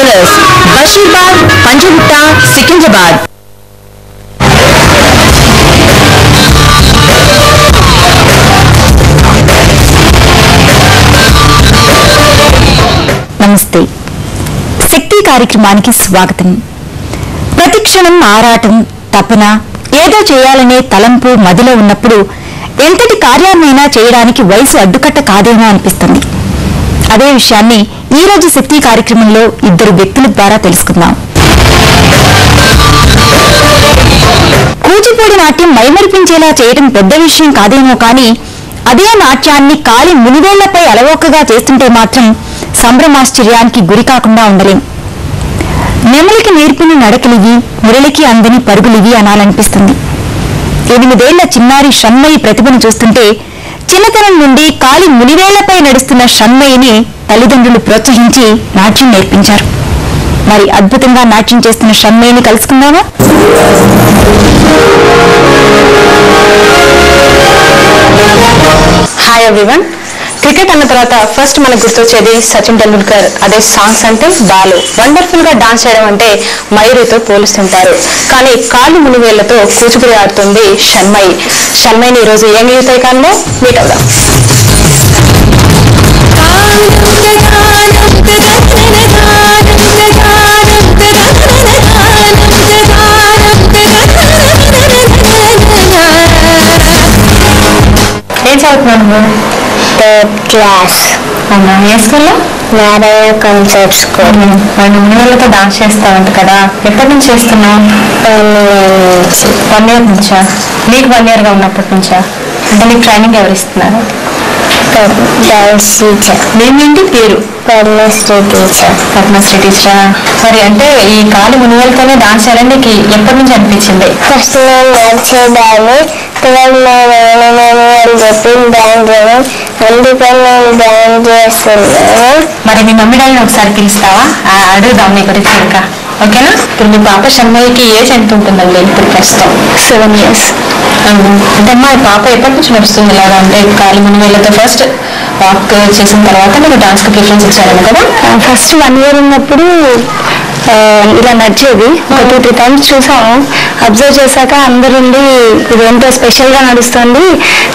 Jewellers, Basheerbagh, Panjagutta, Secunderabad. నమస్తే. శక్తి కార్యక్రమానికి స్వాగతం. ప్రతిక్షణం ఆరాటం, తపన, ఏదో చేయాలనే తలంపు మదిలో ఉన్నప్పుడు ఎంతటి కార్యాన్నైనా చేయడానికి వయసు అడ్డుకట్ట కాదేమో అనిపిస్తుంది. అదే విషయాన్ని ఈ రోజు శక్తి కార్యక్రమంలో ఇద్దరు వ్యక్తుల ద్వారా తెలుసుకుందాం. కూచిపూడి నాట్యం మైమరిపించేలా చేయడం పెద్ద విషయం కాదేమో కానీ అదే నాట్యాన్ని కాలి మునివేళ్లపై అలవోకగా చేస్తుంటే మాత్రం సంభ్రమాశ్చర్యానికి గురి కాకుండా ఉండలేం. నెమలికి నేర్పిన నడకలివి, మురళికి అందని పరుగులివి అనాలనిపిస్తుంది. 8 ఏళ్ల చిన్నారి షణ్మయి ప్రతిభను చూస్తుంటే చిన్నతనం నుండి కాలి మునివేళ్లపై నడుస్తున్న షణ్మయిని తల్లిదండ్రులు ప్రోత్సహించి నాట్యం నేర్పించారు. మరి అద్భుతంగా నాట్యం చేస్తున్న షణ్మయిని కలుసుకుందామా? Hi everyone. క్రికెట్ అన్న తర్వాత ఫస్ట్ మనకు గుర్తొచ్చేది సచిన్ టెండూల్కర్. అదే సాంగ్స్ అంటే బాలు. వండర్ఫుల్ గా డాన్స్ చేయడం అంటే మయూరితో పోలుస్తుంటారు. కానీ కాళ్ళు మునివేళ్లతో కూచిపూడి ఆడుతుంది షణ్మయి. షణ్మయిని ఈరోజు యంగ్ యూత్ ఐకాన్లో మీట్ అవుదాం. ఏం చదువుతున్నాను? క్లాస్. అవునా? ఏ స్కూల్లో? Narayana concept school. 2 నెలలతో డాన్స్ చేస్తావంట కదా, ఎప్పటి నుంచి చేస్తున్నావు? 1 ఇయర్ నుంచా? నీకు 1 ఇయర్ గా ఉన్నప్పటి నుంచా? అంటే నీకు ట్రైనింగ్ ఎవరు ఇస్తున్నారు? Dance teacher. నేనేంటి పేరు? పద్మశ్రీ టీచర్. పద్మశ్రీ టీచరా? సరే, అంటే ఈ కాలి మునివేలతోనే డాన్స్ చేయాలని నీకు ఎప్పటి నుంచి అనిపించింది? ఫస్ట్ నేను నడిచేదాన్ని, పిల్లలు అని చెప్పి డాన్స్ చేయడం, అందుకని నేను డాన్స్ చేస్తున్నాను. మరి మీ మమ్మీ డాడీని ఒకసారి పిలుస్తావా? అడుగుదాం నీ గురించి ఇంకా. ఓకేనా? ఇప్పుడు మీ పాప షణ్మయికి ఏజ్ ఎంత ఉంటుందండి ఇప్పుడు ప్రస్తుతం? 7 years. అంటే మా పాప ఎప్పటి నుంచి నడుస్తుంది ఇలాగా? అంటే కాలి మునివేళ్లతో ఫస్ట్ వాక్ చేసిన తర్వాత మీరు డాన్స్ కి ప్రిఫరెన్స్ ఇచ్చారేమో కదా? ఫస్ట్ 1 year ఉన్నప్పుడు ఇలా నడిచేది. ఒక 2-3 times చూసాము. అబ్జర్వ్ చేశాక అందరుండి ఇది ఎంతో స్పెషల్ గా నడుస్తుంది,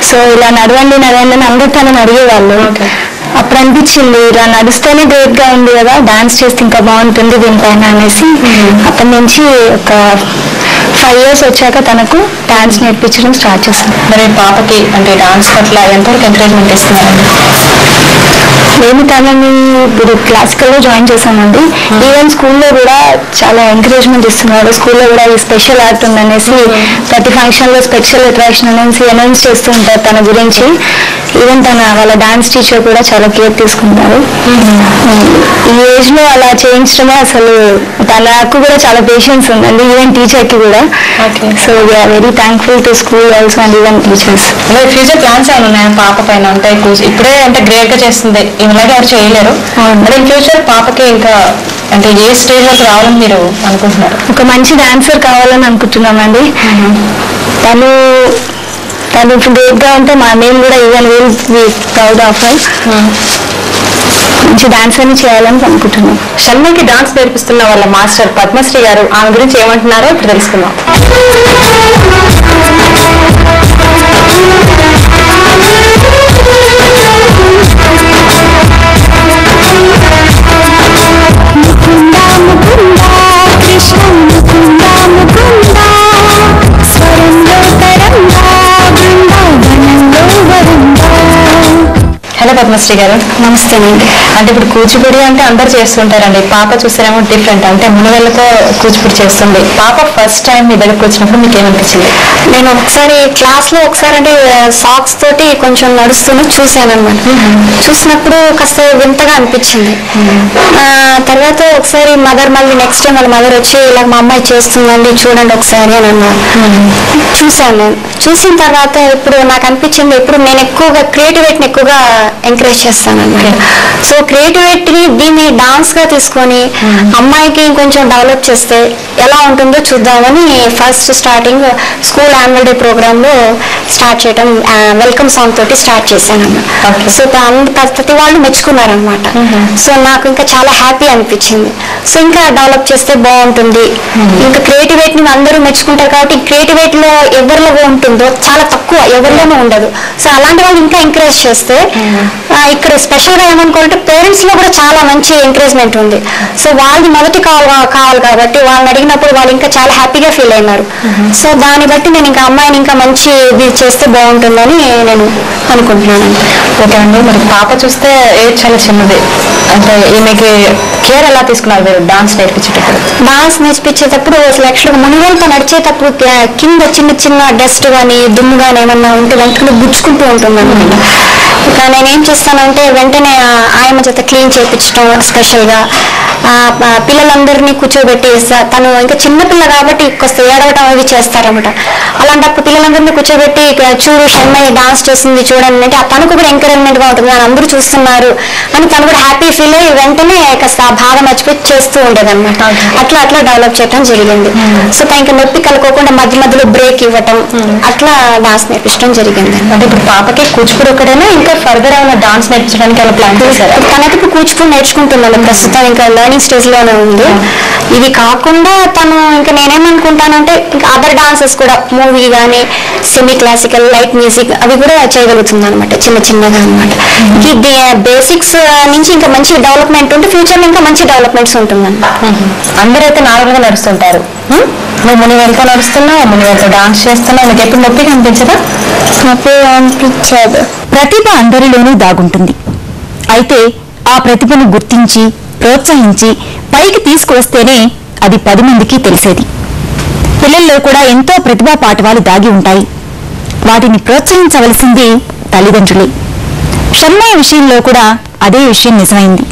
సో ఇలా నడవండి నడవండి అని అందరు తనని అడిగేవాళ్ళు. అప్పుడు అనిపించింది ఇలా నడుస్తేనే గ్రేట్ గా ఉంది కదా, డాన్స్ చేస్తే ఇంకా బాగుంటుంది దీనిపైన అనేసి అప్పటి నుంచి ఒక 5 years వచ్చాక తనకు డాన్స్ నేర్పించడం స్టార్ట్ చేశాను. మరి పాపకి అంటే డాన్స్ పట్ల ఎంతవరకు ఎంకరేజ్మెంట్ ఇస్తున్నారండి? నేను తనని ఇప్పుడు క్లాసికల్లో జాయిన్ చేశానండి. ఈవెన్ స్కూల్లో కూడా చాలా ఎంకరేజ్మెంట్ ఇస్తున్నారు. స్కూల్లో కూడా ఈ స్పెషల్ ఆర్ట్ ఉందనేసి ప్రతి ఫంక్షన్ లో స్పెషల్ అట్రాక్షన్ అనేసి అనౌన్స్ చేస్తూ ఉంటారు తన గురించి. ఈవెన్ తన వాళ్ళ డాన్స్ టీచర్ కూడా చాలా కేర్ తీసుకుంటారు. ఈ ఏజ్ లో అలా చేయించడమే అసలు తనకు కూడా చాలా పేషెన్స్ ఉందండి, ఈవెన్ టీచర్ కి కూడా. So we are very thankful to school also and even teachers. Future plans ఏమైనా ఉన్నాయా పాప పైన? అంటే ఇప్పుడే అంటే గ్రేట్ గా చేస్తుంది, ఇలాగే ఎవరు చేయలేరు. మరి ఫ్యూచర్ పాపకి ఇంకా అంటే ఏ స్టేజ్ వరకు రావాలని మీరు అనుకుంటున్నారు? ఒక మంచి డాన్సర్ కావాలని అనుకుంటున్నామండి. తను గ్రేట్ గా ఉంటే మేము కూడా even will proud of her. మంచి డాన్స్ అని చేయాలని అనుకుంటున్నాం. షణ్మయికి డాన్స్ నేర్పిస్తున్న వాళ్ళ మాస్టర్ పద్మశ్రీ గారు ఆమె గురించి ఏమంటున్నారో ఇప్పుడు తెలుసుకుందాం. హలో పద్మశ్రీ గారు. నమస్తే అండి. అంటే ఇప్పుడు కూచిపూడి అంటే అందరు చేస్తుంటారండి, పాప చూసారేమో డిఫరెంట్, అంటే మునివేళ్లతో కూచిపూడి చేస్తుంది. పాప ఫస్ట్ టైం మీ దగ్గరకు వచ్చినప్పుడు మీకు ఏమనిపించింది? నేను ఒకసారి క్లాస్ లో అంటే సాక్స్ తోటి కొంచెం నడుస్తూనే చూసాను అనమాట. చూసినప్పుడు కాస్త వింతగా అనిపించింది. తర్వాత ఒకసారి మళ్ళీ నెక్స్ట్ టైం వాళ్ళ మదర్ వచ్చి ఇలా మా అమ్మాయి చేస్తుందండి చూడండి ఒకసారి అని అన్నారు. చూసాను. నేను చూసిన తర్వాత ఇప్పుడు నాకు అనిపించింది, ఇప్పుడు నేను ఎక్కువగా క్రియేటివిటీని ఎక్కువగా ఎంకరేజ్ చేస్తాను అనమాట. సో క్రియేటివిటీని దీన్ని డాన్స్ గా తీసుకొని అమ్మాయికి కొంచెం డెవలప్ చేస్తే ఎలా ఉంటుందో చూద్దామని first starting school annual day programme లో స్టార్ట్ చేయడం వెల్కమ్ సాంగ్ తోటి స్టార్ట్ చేశాను. సో ప్రతి వాళ్ళు మెచ్చుకున్నారనమాట. సో నాకు ఇంకా చాలా హ్యాపీ అనిపించింది. సో ఇంకా డెవలప్ చేస్తే బాగుంటుంది. ఇంకా క్రియేటివిటీని అందరూ మెచ్చుకుంటారు కాబట్టి క్రియేటివిటీలో ఎవరిలో ఉంటుందో చాలా తక్కువ, ఎవరిలోనూ ఉండదు. సో అలాంటి వాళ్ళు ఇంకా ఎంకరేజ్ చేస్తే ఇక్కడ స్పెషల్ గా ఏమనుకోవాలంటే పేరెంట్స్ లో కూడా చాలా మంచి ఎంకరేజ్మెంట్ ఉంది. సో వాళ్ళది మొదటి కావాలి కాబట్టి వాళ్ళని అడిగినప్పుడు వాళ్ళు ఇంకా చాలా హ్యాపీగా ఫీల్ అయినారు. సో దాన్ని బట్టి నేను ఇంకా అమ్మాయిని ఇంకా మంచి ఇది చేస్తే బాగుంటుందని నేను అనుకుంటున్నాను. ఓకే అండి, మరి పాప చూస్తే ఏజ్ చాలా చిన్నది, అంటే ఈమెకి కేర్ ఎలా తీసుకున్నారు మీరు డాన్స్ నేర్పించేటప్పుడు? డాన్స్ నేర్పించేటప్పుడు అసలు యాక్చువల్గా మునివేలతో నడిచేటప్పుడు కింద చిన్న చిన్న డస్ట్ కానీ దుమ్ము కానీ ఏమన్నా ఉంటే వెంటనే గుచ్చుకుంటూ ఉంటుంది అనమాట. ఇక నేనేం చేస్తానంటే వెంటనే ఆయమ్మ చేత క్లీన్ చేయించడం, స్పెషల్గా పిల్లలందరినీ కూర్చోబెట్టి తను ఇంకా చిన్నపిల్ల కాబట్టి కొంత ఏడవటం అవి చేస్తారన్నమాట. అలాంటప్పుడు పిల్లలందరినీ కూర్చోబెట్టి చూడు షమ్మయ్య డాన్స్ చేసింది చూడండి అంటే తనకు కూడా ఎంకరేజ్మెంట్ గా ఉంటుంది, అందరూ చూస్తున్నారు అని తను కూడా హ్యాపీ ఫీల్ అయ్యి వెంటనే కాస్త బాధ మర్చిపోయి చేస్తూ ఉండేది అనమాట. అట్లా అట్లా డెవలప్ చేయడం జరిగింది. సో ఇంకా నొప్పి కలుకోకుండా మధ్య మధ్యలో బ్రేక్ ఇవ్వటం, అట్లా డాన్స్ నేర్పించడం జరిగింది. అంటే ఇప్పుడు పాపకి కూచిపూడి ఒకటైనా ఇంకా ఫర్దర్ ఏమైనా డాన్స్ నేర్పించడానికి ఏమైనా ప్లాన్ చేశారా? తనకి కూచిపూడి నేర్చుకుంటున్నాను ప్రస్తుతం, ఇంకా లెర్నింగ్ స్టేజ్ లోనే ఉంది. ఇవి కాకుండా తను ఇంకా నేనేమనుకుంటానంటే ఇంకా అదర్ డాన్సెస్ కూడా మూవీ కానీ సెమీ క్లాసికల్ లైట్ మ్యూజిక్ అవి కూడా చేయగలుగుతుంది అనమాట, చిన్న చిన్నగా అనమాట. ఈ బేసిక్స్ నుంచి ఇంకా మంచి డెవలప్మెంట్ ఉంటే ఫ్యూచర్ లో ఇంకా మంచి డెవలప్మెంట్స్ ఉంటుందన్నమాట. అందరైతే నార్మల్ గా నడుస్తుంటారు, నువ్వు మునివేలతో నడుస్తున్నావు, మునివేలతో డాన్స్ చేస్తున్నావు, నీకు ఎప్పుడు నొప్పి కనిపించదా? నొప్పి అనిపించదు. ప్రతిభ అందరిలోనూ దాగుంటుంది. అయితే ఆ ప్రతిభను గుర్తించి ప్రోత్సహించి పైకి తీసుకువస్తేనే అది 10 మందికి తెలిసేది. పిల్లల్లో కూడా ఎంతో ప్రతిభా పాఠవాలు దాగి ఉంటాయి. వాటిని ప్రోత్సహించవలసింది తల్లిదండ్రులే. షమ్మయ్య విషయంలో కూడా అదే విషయం నిజమైంది.